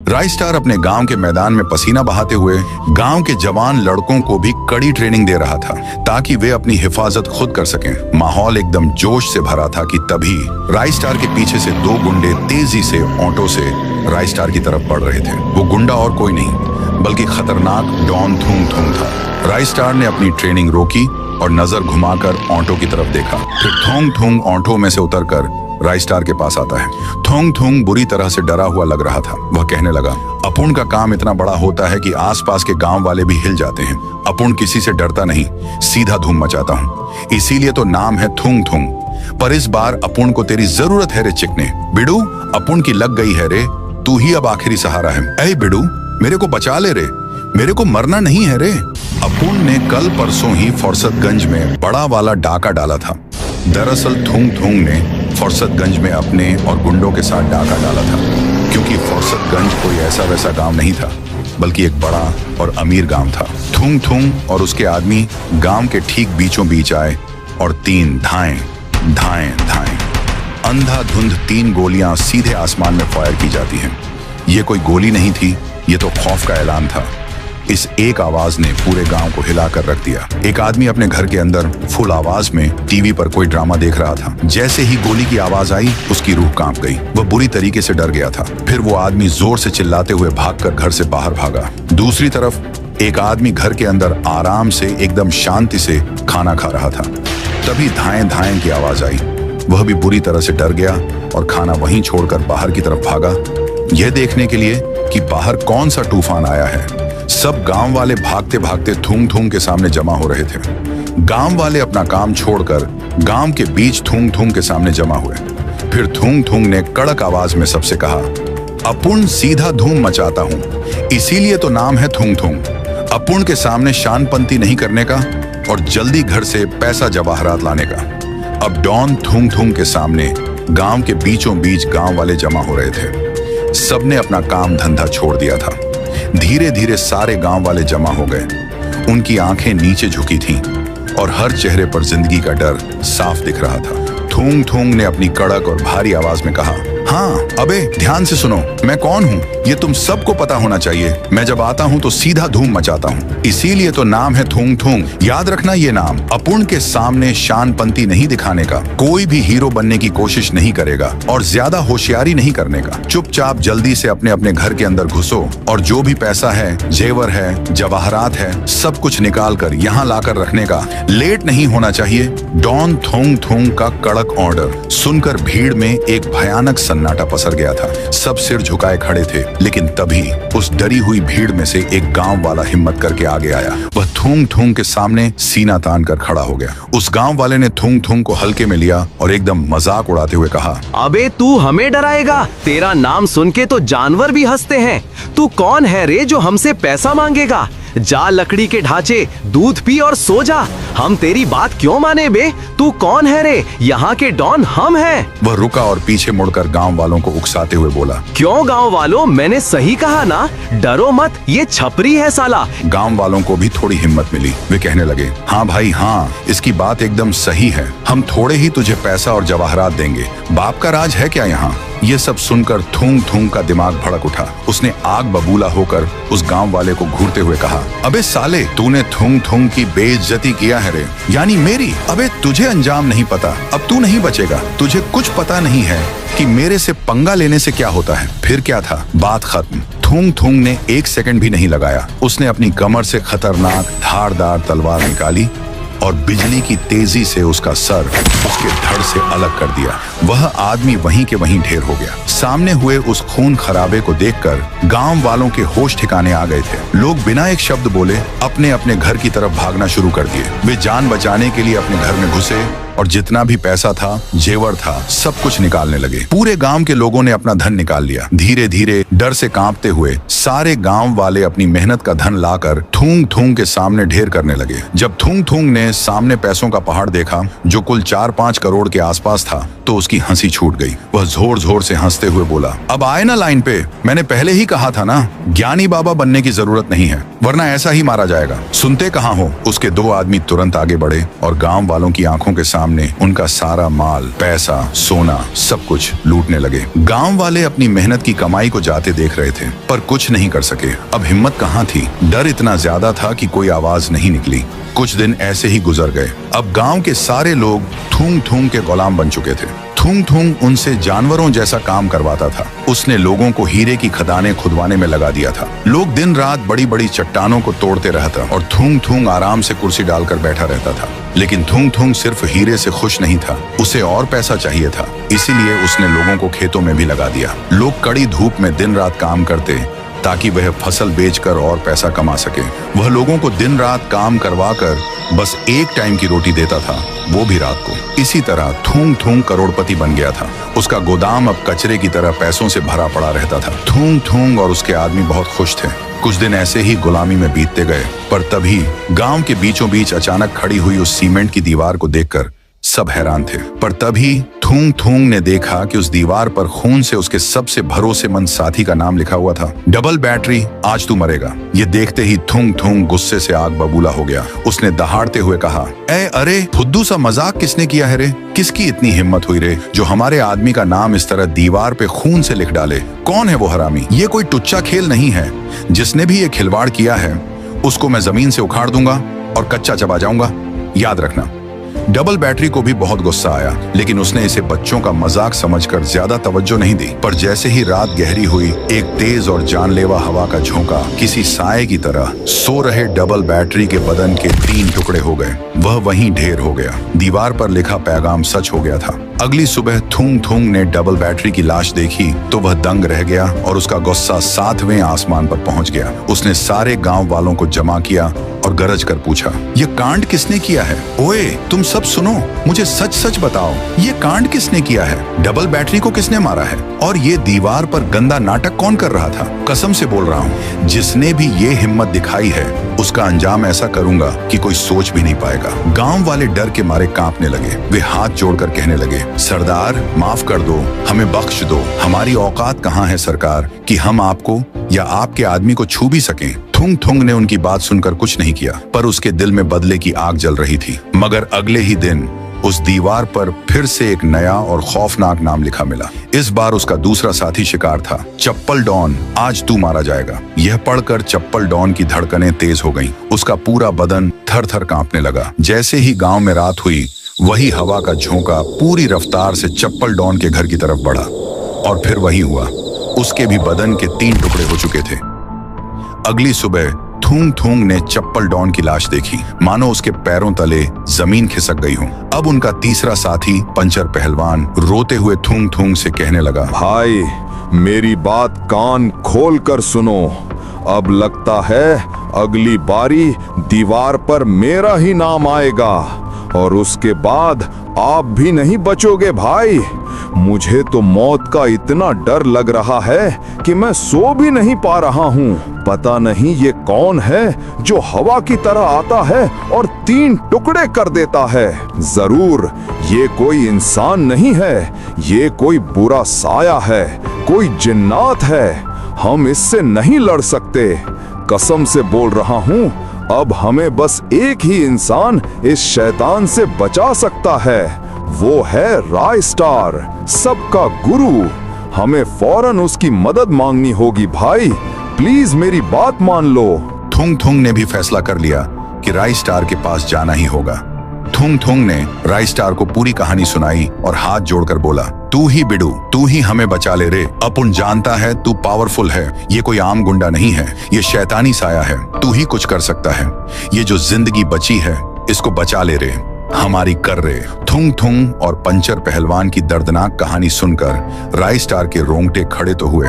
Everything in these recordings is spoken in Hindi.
राइस्टार अपने गांव के मैदान में पसीना बहाते हुए गांव के जवान लड़कों को भी कड़ी ट्रेनिंग दे रहा था ताकि वे अपनी हिफाजत खुद कर सकें। माहौल एकदम जोश से भरा था कि तभी राइस्टार के पीछे से दो गुंडे तेजी से ऑटो से राइस्टार की तरफ बढ़ रहे थे। वो गुंडा और कोई नहीं बल्कि खतरनाक डॉन थुंग थुंग था। राइस्टार ने अपनी ट्रेनिंग रोकी और नजर घुमाकर ऑटो की तरफ देखा। फिर थुंग थुंग ऑटो में से उतरकर राइस्टार के पास आता है। थुंग थुंग बुरी तरह से डरा हुआ लग रहा था। वह कहने लगा, अपुन का काम इतना बड़ा होता है कि आसपास के गांव वाले भी हिल जाते हैं। अपुन किसी से डरता नहीं, सीधा धूम मचाता हूँ, इसीलिए तो नाम है थुंग थुंग। पर इस बार अपुन को तेरी जरूरत है रे चिकने। बिडू, अपुन की लग गई है रे, तू ही अब आखिरी सहारा है। ऐ बिडू, मेरे को बचा ले रे, मेरे को मरना नहीं है रे। अपुन ने कल परसों ही फुर्सतगंज में बड़ा वाला डाका डाला था। दरअसल थुंग थुंग ने फुर्सतगंज में अपने और गुंडों के साथ डाका डाला था, क्योंकि फुर्सतगंज कोई ऐसा वैसा गांव नहीं था बल्कि एक बड़ा और अमीर गांव था। थुंग थुंग और उसके आदमी गांव के ठीक बीचों बीच आए और तीन धाएं धाएं धाएं अंधाधुंध 3 गोलियां सीधे आसमान में फायर की जाती हैं। ये कोई गोली नहीं थी, ये तो खौफ का ऐलान था। इस एक आवाज ने पूरे गांव को हिलाकर रख दिया। एक आदमी अपने घर के अंदर फुल आवाज में टीवी पर कोई ड्रामा देख रहा था। जैसे ही गोली की आवाज आई, उसकी रूह कांप गई। वह बुरी तरीके से डर गया था। फिर वो आदमी जोर से चिल्लाते हुए भागकर घर से बाहर भागा। दूसरी तरफ एक आदमी घर के अंदर आराम से एकदम शांति से खाना खा रहा था। तभी धाएं धाएं की आवाज आई। वह भी बुरी तरह से डर गया और खाना वहीं छोड़कर बाहर की तरफ भागा, यह देखने के लिए कि बाहर कौन सा तूफान आया है। सब गांव वाले भागते भागते थुंग थुंग के सामने जमा हो रहे थे। गांव वाले अपना काम छोड़कर गांव के बीच थुंग थुंग के सामने जमा हुए। फिर थुंग थुंग ने कड़क आवाज में सबसे कहा, अपुन सीधा धूम मचाता हूं, इसीलिए तो नाम है थुंग थुंग। अपुन के सामने शानपंती नहीं करने का और जल्दी घर से पैसा जवाहरात लाने का। अब डॉन थुंग थुंग के सामने गांव के बीचों बीच गांव वाले जमा हो रहे थे। सबने अपना काम धंधा छोड़ दिया था। धीरे धीरे सारे गांव वाले जमा हो गए। उनकी आंखें नीचे झुकी थीं और हर चेहरे पर जिंदगी का डर साफ दिख रहा था। थुंग थुंग ने अपनी कड़क और भारी आवाज में कहा, हाँ अबे ध्यान से सुनो, मैं कौन हूँ ये तुम सबको पता होना चाहिए। मैं जब आता हूँ तो सीधा धूम मचाता हूँ, इसीलिए तो नाम है थुंग थुंग। याद रखना ये नाम। अपुन के सामने शानपंती नहीं दिखाने का, कोई भी हीरो बनने की कोशिश नहीं करेगा और ज्यादा होशियारी नहीं करने का। चुपचाप जल्दी से अपने अपने घर के अंदर घुसो और जो भी पैसा है, जेवर है, जवाहरात है, सब कुछ निकाल कर यहाँ लाकर रखने का। लेट नहीं होना चाहिए। डॉन थुंग थुंग का कड़क ऑर्डर सुनकर भीड़ में एक भयानक सन्नाटा पसर गया था। सब सिर झुकाए खड़े थे, लेकिन तभी उस डरी हुई भीड़ में से एक गांव वाला हिम्मत करके आगे आया। वह थुंग थुंग के सामने सीना तान कर खड़ा हो गया। उस गांव वाले ने थुंग थुंग को हल्के में लिया और एकदम मजाक उड़ाते हुए कहा, अबे तू हमें डराएगा? तेरा नाम सुन के तो जानवर भी हंसते हैं। तू कौन है रे जो हमसे पैसा मांगेगा? जा लकड़ी के ढांचे, दूध पी और सो जा। हम तेरी बात क्यों माने बे? तू कौन है रे? यहाँ के डॉन हम हैं। वह रुका और पीछे मुड़कर गांव वालों को उकसाते हुए बोला, क्यों गांव वालों, मैंने सही कहा ना? डरो मत, ये छपरी है साला। गांव वालों को भी थोड़ी हिम्मत मिली। वे कहने लगे, हाँ भाई हाँ, इसकी बात एकदम सही है। हम थोड़े ही तुझे पैसा और जवाहरात देंगे। बाप का राज है क्या यहाँ? ये सब सुनकर थुंग थुंग का दिमाग भड़क उठा। उसने आग बबूला होकर उस गांव वाले को घूरते हुए कहा, अबे साले, तूने थुंग थुंग की बेइज्जती किया है रे, यानी मेरी। अबे तुझे अंजाम नहीं पता, अब तू नहीं बचेगा। तुझे कुछ पता नहीं है कि मेरे से पंगा लेने से क्या होता है। फिर क्या था, बात खत्म। थुंग थुंग ने 1 सेकंड भी नहीं लगाया। उसने अपनी कमर से खतरनाक धारदार तलवार निकाली और बिजली की तेजी से उसका सर उसके धड़ से अलग कर दिया। वह आदमी वहीं के वहीं ढेर हो गया। सामने हुए उस खून खराबे को देखकर गांव वालों के होश ठिकाने आ गए थे। लोग बिना एक शब्द बोले अपने अपने घर की तरफ भागना शुरू कर दिए। वे जान बचाने के लिए अपने घर में घुसे और जितना भी पैसा था, जेवर था, सब कुछ निकालने लगे। पूरे गांव के लोगों ने अपना धन निकाल लिया। धीरे धीरे डर से कांपते हुए सारे गांव वाले अपनी मेहनत का धन लाकर थुंग थुंग के सामने ढेर करने लगे। जब थुंग थुंग ने सामने पैसों का पहाड़ देखा जो कुल 4-5 करोड़ के आसपास था, तो उसकी हंसी छूट गई। वह जोर जोर से हंसते हुए बोला, अब आए ना लाइन पे, मैंने पहले ही कहा था ना, ज्ञानी बाबा बनने की जरूरत नहीं है, वरना ऐसा ही मारा जाएगा। सुनते कहाँ हो? उसके 2 आदमी तुरंत आगे बढ़े और गांव वालों की आंखों के सामने सामने उनका सारा माल, पैसा, सोना सब कुछ लूटने लगे। गांव वाले अपनी मेहनत की कमाई को जाते देख रहे थे, पर कुछ नहीं कर सके। अब हिम्मत कहाँ थी। डर इतना ज्यादा था कि कोई आवाज नहीं निकली। कुछ दिन ऐसे ही गुजर गए। अब गांव के सारे लोग थूंग थूंग के गुलाम बन चुके थे। थूंग थूंग उनसे जानवरों जैसा काम करवाता था। उसने लोगों को हीरे की खदानें खुदवाने में लगा दिया था। लोग दिन रात बड़ी बड़ी चट्टानों को तोड़ते रहता और थूंग थूंग आराम से कुर्सी डालकर बैठा रहता था। लेकिन थूंग थूंग सिर्फ हीरे से खुश नहीं था, उसे और पैसा चाहिए था। इसीलिए उसने लोगों को खेतों में भी लगा दिया। लोग कड़ी धूप में दिन रात काम करते ताकि वह फसल बेचकर और पैसा कमा सके। वह लोगों को दिन रात काम करवाकर बस एक टाइम की रोटी देता था, वो भी रात को। इसी तरह थूंग थूंग करोड़पति बन गया था। उसका गोदाम अब कचरे की तरह पैसों से भरा पड़ा रहता था। थूंग थूंग और उसके आदमी बहुत खुश थे। कुछ दिन ऐसे ही गुलामी में बीतते गए, पर तभी गांव के बीचों बीच अचानक खड़ी हुई उस सीमेंट की दीवार को देखकर सब हैरान थे। पर तभी थूंग थूंग ने देखा कि उस दीवार पर खून से उसके सबसे भरोसेमंद साथी का नाम लिखा हुआ था। डबल बैटरी, आज तू मरेगा। ये देखते ही थूंग थूंग गुस्से से आग बबूला हो गया। उसने दहाड़ते हुए कहा, अरे फुद्दू सा मजाक किसने किया है रे? किसकी इतनी हिम्मत हुई रे जो हमारे आदमी का नाम इस तरह दीवार पे खून से लिख डाले? कौन है वो हरामी? ये कोई टुच्चा खेल नहीं है। जिसने भी ये खिलवाड़ किया है उसको मैं जमीन से उखाड़ दूंगा और कच्चा चबा जाऊंगा, याद रखना। डबल बैटरी को भी बहुत गुस्सा आया, लेकिन उसने इसे बच्चों का मजाक समझकर ज्यादा तवज्जो नहीं दी। पर जैसे ही रात गहरी हुई, एक तेज और जानलेवा हवा का झोंका किसी साए की तरह सो रहे डबल बैटरी के बदन के 3 टुकड़े हो गए। वह वहीं ढेर हो गया। दीवार पर लिखा पैगाम सच हो गया था। अगली सुबह थूंग थूंग ने डबल बैटरी की लाश देखी तो वह दंग रह गया और उसका गुस्सा 7वें आसमान पर पहुंच गया। उसने सारे गांव वालों को जमा किया और गरज कर पूछा, ये कांड किसने किया है? ओए तुम सब सुनो, मुझे सच सच बताओ, ये कांड किसने किया है? डबल बैटरी को किसने मारा है? और ये दीवार पर गंदा नाटक कौन कर रहा था? कसम से बोल रहा हूँ, जिसने भी ये हिम्मत दिखाई है उसका अंजाम ऐसा करूंगा कि कोई सोच भी नहीं पाएगा। गांव वाले डर के मारे कांपने लगे। वे हाथ जोड़कर कहने लगे, सरदार माफ कर दो, हमें बख्श दो। हमारी औकात कहाँ है सरकार कि हम आपको या आपके आदमी को छू भी सकें। थूंग थूंग ने उनकी बात सुनकर कुछ नहीं किया, पर उसके दिल में बदले की आग जल रही थी। मगर अगले ही दिन उस दीवार पर फिर से एक नया और खौफनाक नाम लिखा मिला। इस बार उसका दूसरा साथी शिकार था, चप्पल डॉन, आज तू मारा जाएगा। यह पढ़कर चप्पल डॉन की धड़कनें तेज हो गईं। उसका पूरा बदन थर थर कांपने लगा। जैसे ही गांव में रात हुई, वही हवा का झोंका पूरी रफ्तार से चप्पल डॉन के घर की तरफ बढ़ा और फिर वही हुआ। उसके भी बदन के 3 टुकड़े हो चुके थे। अगली सुबह थूंग थूंग ने चप्पल डॉन की लाश देखी, मानो उसके पैरों तले जमीन खिसक गई हो। अब उनका तीसरा साथी पंचर पहलवान रोते हुए थूंग थूंग से कहने लगा, भाई मेरी बात कान खोल कर सुनो। अब लगता है अगली बारी दीवार पर मेरा ही नाम आएगा और उसके बाद आप भी नहीं बचोगे भाई। मुझे तो मौत का इतना डर लग रहा है कि मैं सो भी नहीं पा रहा हूँ। पता नहीं ये कौन है जो हवा की तरह आता है और 3 टुकड़े कर देता है। जरूर ये कोई इंसान नहीं है, ये कोई बुरा साया है, कोई जिन्नात है। हम इससे नहीं लड़ सकते, कसम से बोल रहा हूँ। अब हमें बस एक ही इंसान इस शैतान से बचा सकता है, वो है राय स्टार, सबका गुरु। हमें फौरन उसकी मदद मांगनी होगी भाई, प्लीज मेरी बात मान लो। थूंग थूंग ने भी फैसला कर लिया कि राय स्टार के पास जाना ही होगा। थूंग थूंग ने राय स्टार को पूरी कहानी सुनाई और हाथ जोड़कर बोला, तू ही बिडू, तू ही हमें बचा ले रे। अपुन जानता है तू पावरफुल है, ये कोई आम गुंडा नहीं है, ये शैतानी साया है, तू ही कुछ कर सकता है। ये जो जिंदगी बची है इसको बचा ले रे, हमारी कर रे। थूंग थूंग और पंचर पहलवान की दर्दनाक कहानी सुनकर राय स्टार के रोंगटे खड़े तो हुए,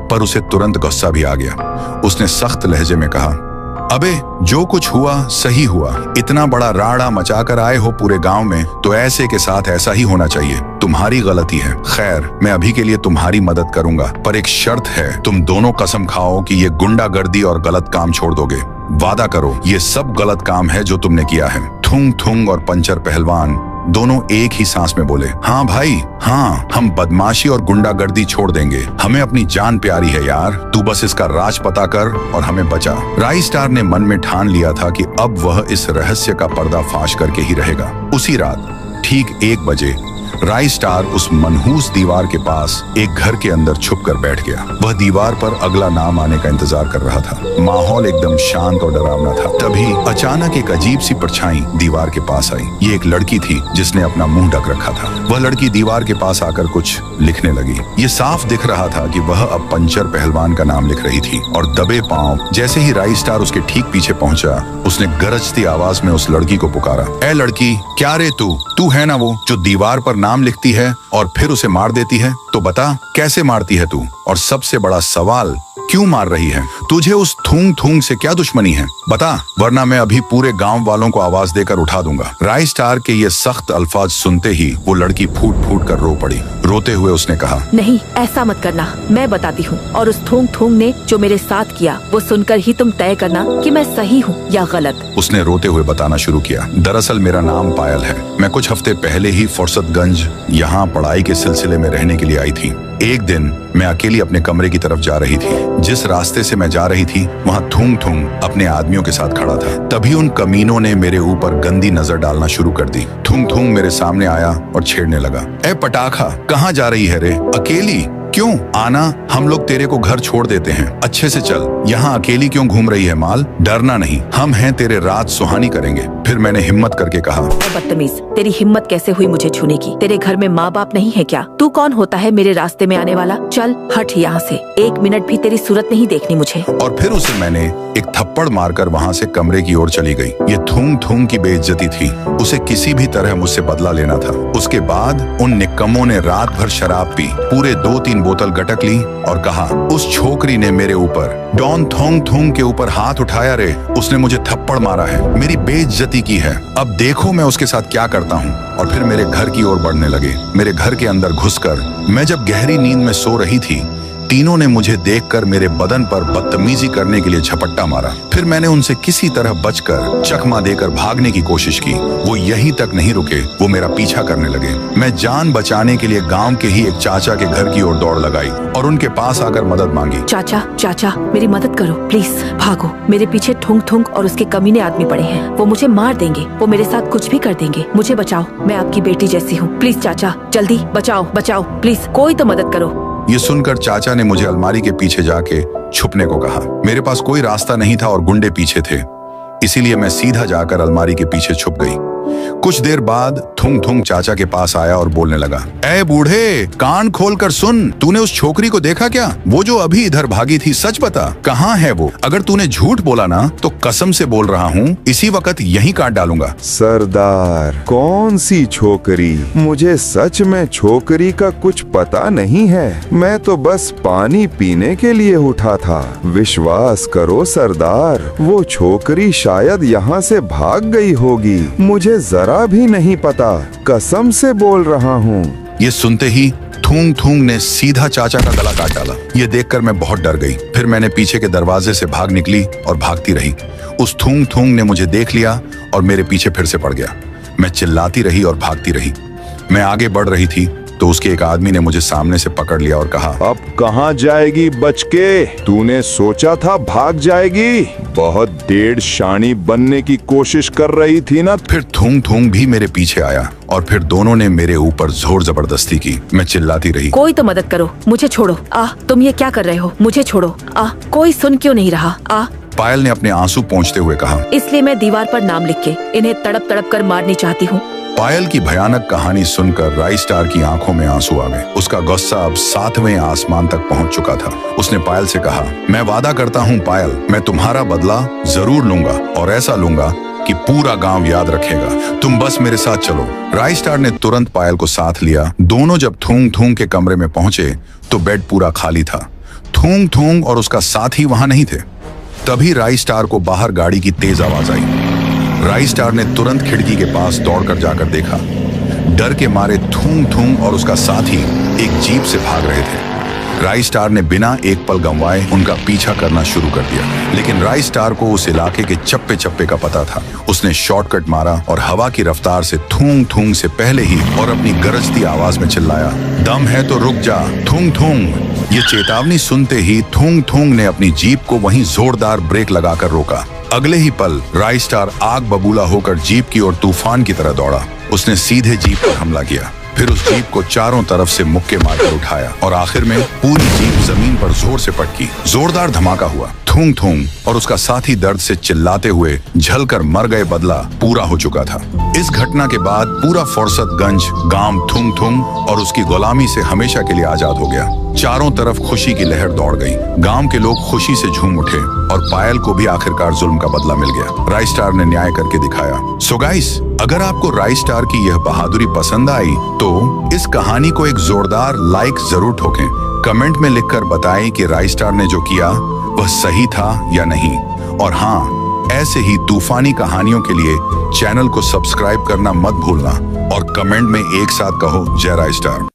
पर उसे तुरंत गुस्सा भी आ गया। उसने सख्त लहजे में कहा, अबे जो कुछ हुआ सही हुआ। इतना बड़ा राड़ा मचाकर आए हो पूरे गांव में, तो ऐसे के साथ ऐसा ही होना चाहिए। तुम्हारी गलती है। खैर मैं अभी के लिए तुम्हारी मदद करूंगा, पर एक शर्त है, तुम दोनों कसम खाओ कि ये गुंडागर्दी और गलत काम छोड़ दोगे। वादा करो ये सब गलत काम है जो तुमने किया है। थूंग थूंग और पंचर पहलवान दोनों एक ही सांस में बोले, हाँ भाई हाँ, हम बदमाशी और गुंडागर्दी छोड़ देंगे। हमें अपनी जान प्यारी है यार, तू बस इसका राज पता कर और हमें बचा। राय स्टार ने मन में ठान लिया था कि अब वह इस रहस्य का पर्दाफाश करके ही रहेगा। उसी रात ठीक 1 बजे राई स्टार उस मनहूस दीवार के पास एक घर के अंदर छुपकर बैठ गया। वह दीवार पर अगला नाम आने का इंतजार कर रहा था। माहौल एकदम शांत और डरावना था। तभी अचानक एक अजीब सी परछाई दीवार के पास आई। ये एक लड़की थी जिसने अपना मुंह ढक रखा था। वह लड़की दीवार के पास आकर कुछ लिखने लगी। ये साफ दिख रहा था कि वह अब पंचर पहलवान का नाम लिख रही थी। और दबे पांव जैसे ही राई स्टार उसके ठीक पीछे पहुंचा, उसने गरजती आवाज में उस लड़की को पुकारा, ए लड़की, क्या रे तू है ना वो जो दीवार पर नाम लिखती है और फिर उसे मार देती है? तो बता, कैसे मारती है तू? और सबसे बड़ा सवाल, क्यों मार रही है? तुझे उस थूंग थूंग से क्या दुश्मनी है? बता, वरना मैं अभी पूरे गांव वालों को आवाज देकर उठा दूंगा। राई स्टार के ये सख्त अल्फाज सुनते ही वो लड़की फूट फूट कर रो पड़ी। रोते हुए उसने कहा, नहीं, ऐसा मत करना, मैं बताती हूँ। और उस थूंग थूंग ने जो मेरे साथ किया वो सुनकर ही तुम तय करना कि मैं सही हूँ या गलत। उसने रोते हुए बताना शुरू किया, दरअसल मेरा नाम पायल है। मैं कुछ हफ्ते पहले ही फुर्सतगंज यहाँ पढ़ाई के सिलसिले में रहने के लिए आई थी। एक दिन मैं अकेली अपने कमरे की तरफ जा रही थी। जिस रास्ते से मैं जा रही थी वहाँ थूंग थूंग अपने आदमियों के साथ खड़ा था। तभी उन कमीनों ने मेरे ऊपर गंदी नजर डालना शुरू कर दी। थूंग थूंग मेरे सामने आया और छेड़ने लगा, ए पटाखा, कहाँ जा रही है रे? अकेली? क्यों? आना, हम लोग तेरे को घर छोड़ देते हैं। अच्छे से चल, यहाँ अकेली क्यों घूम रही है माल? डरना नहीं, हम हैं तेरे रात सुहानी करेंगे। फिर मैंने हिम्मत करके कहा, बदतमीज, तेरी हिम्मत कैसे हुई मुझे छूने की? तेरे घर में माँ बाप नहीं है क्या? तू कौन होता है मेरे रास्ते में आने वाला? चल हट यहाँ से, 1 मिनट भी तेरी सूरत नहीं देखनी मुझे। और फिर उसे मैंने एक थप्पड़ मारकर वहाँ से कमरे की ओर चली गई। ये थूंग थूंग की बेइज्जती थी। उसे किसी भी तरह मुझसे बदला लेना था। उसके बाद उन निकम्मों ने रात भर शराब पी, पूरे 2-3 बोतल गटक ली और कहा, उस छोकरी ने मेरे ऊपर, डॉन थोंग थोंग के ऊपर हाथ उठाया रे। उसने मुझे थप्पड़ मारा है, मेरी बेइज्जती की है। अब देखो मैं उसके साथ क्या करता हूँ। और फिर मेरे घर की ओर बढ़ने लगे। मेरे घर के अंदर घुसकर मैं जब गहरी नींद में सो रही थी, तीनों ने मुझे देखकर मेरे बदन पर बदतमीजी करने के लिए झपट्टा मारा। फिर मैंने उनसे किसी तरह बचकर चकमा देकर भागने की कोशिश की। वो यहीं तक नहीं रुके, वो मेरा पीछा करने लगे। मैं जान बचाने के लिए गांव के ही एक चाचा के घर की ओर दौड़ लगाई और उनके पास आकर मदद मांगी। चाचा, मेरी मदद करो प्लीज, भागो, मेरे पीछे थुंग थुंग और उसके कमीने आदमी पड़े हैं। वो मुझे मार देंगे, वो मेरे साथ कुछ भी कर देंगे। मुझे बचाओ, मैं आपकी बेटी जैसी हूँ। प्लीज चाचा, जल्दी बचाओ प्लीज, कोई तो मदद करो। ये सुनकर चाचा ने मुझे अलमारी के पीछे जाके छुपने को कहा। मेरे पास कोई रास्ता नहीं था और गुंडे पीछे थे, इसीलिए मैं सीधा जाकर अलमारी के पीछे छुप गई। कुछ देर बाद थुंग थुंग चाचा के पास आया और बोलने लगा, ए बूढ़े, कान खोल कर सुन, तूने उस छोकरी को देखा क्या? वो जो अभी इधर भागी थी, सच बता, कहाँ है वो? अगर तूने झूठ बोला ना तो कसम से बोल रहा हूँ, इसी वक्त यहीं काट डालूंगा। सरदार, कौन सी छोकरी? मुझे सच में छोकरी का कुछ पता नहीं है। मैं तो बस पानी पीने के लिए उठा था। विश्वास करो सरदार, वो छोकरी शायद यहाँ से भाग गई होगी। मुझे जरा भी नहीं पता, कसम से बोल रहा हूँ। ये सुनते ही थूंग थूंग ने सीधा चाचा का गला काट डाला। ये देखकर मैं बहुत डर गई। फिर मैंने पीछे के दरवाजे से भाग निकली और भागती रही। उस थूंग थूंग ने मुझे देख लिया और मेरे पीछे फिर से पड़ गया। मैं चिल्लाती रही और भागती रही। मैं आगे बढ़ रही थी तो उसके एक आदमी ने मुझे सामने से पकड़ लिया और कहा, अब कहाँ जाएगी बच के? तूने सोचा था भाग जाएगी? बहुत डेढ़ शानी बनने की कोशिश कर रही थी ना। फिर थूंग थूंग भी मेरे पीछे आया और फिर दोनों ने मेरे ऊपर जोर जबरदस्ती की। मैं चिल्लाती रही, कोई तो मदद करो, मुझे छोड़ो। तुम ये क्या कर रहे हो? मुझे छोड़ो। कोई सुन क्यों नहीं रहा? पायल ने अपने आंसू पोंछते हुए कहा, इसलिए मैं दीवार पर नाम लिख के इन्हें तड़प तड़प कर मारनी चाहती हूँ। पायल की भयानक कहानी सुनकर राई स्टार की आंखों में आंसू आ गए। उसका गुस्सा अब 7वें आसमान तक पहुंच चुका था। उसने पायल से कहा, मैं वादा करता हूं पायल, मैं तुम्हारा बदला जरूर लूंगा और ऐसा लूंगा कि पूरा गांव याद रखेगा। तुम बस मेरे साथ चलो। राई स्टार ने तुरंत पायल को साथ लिया। दोनों जब थूंग थूंग के कमरे में पहुंचे तो बेड पूरा खाली था। थूंग थूंग और उसका साथी वहां नहीं थे। तभी राई स्टार को बाहर गाड़ी की तेज आवाज आई। राई स्टार ने तुरंत खिड़की के पास दौड़कर जाकर देखा। डर के मारे थूंग थूंग और उसका साथी एक जीप से भाग रहे थे। राई स्टार ने बिना एक पल गंवाए उनका पीछा करना शुरू कर दिया। लेकिन राई स्टार को उस इलाके के चप्पे चप्पे का पता था। उसने शॉर्टकट मारा और हवा की रफ्तार से थूंग थूंग से पहले ही और अपनी गरजती आवाज में चिल्लाया, दम है तो रुक जा थूंग थूंग। ये चेतावनी सुनते ही थूंग थूंग ने अपनी जीप को वहीं जोरदार ब्रेक लगाकर रोका। अगले ही पल राई स्टार आग बबूला होकर जीप की ओर तूफान की तरह दौड़ा। उसने सीधे जीप पर हमला किया, फिर उस जीप को चारों तरफ से मुक्के मारकर उठाया और आखिर में पूरी जीप जमीन पर जोर से पटकी। जोरदार धमाका हुआ, थूंग थूंग, और उसका साथी दर्द से चिल्लाते हुए झलकर मर गए बदला पूरा हो चुका था। इस घटना के बाद पूरा फुर्सतगंज गांव थूंग थूंग और उसकी गुलामी से हमेशा के लिए आजाद हो गया। चारों तरफ खुशी की लहर दौड़ गई। गांव के लोग खुशी से झूम उठे और पायल को भी आखिरकार जुल्म का बदला मिल गया। राइस स्टार ने न्याय करके दिखाया। सो गाइस, अगर आपको राइस स्टार की यह बहादुरी पसंद आई तो इस कहानी को एक जोरदार लाइक जरूर ठोकें। कमेंट में लिखकर बताएं कि राइस स्टार ने जो किया वह सही था या नहीं। और हाँ, ऐसे ही तूफानी कहानियों के लिए चैनल को सब्सक्राइब करना मत भूलना और कमेंट में एक साथ कहो जय राइस स्टार।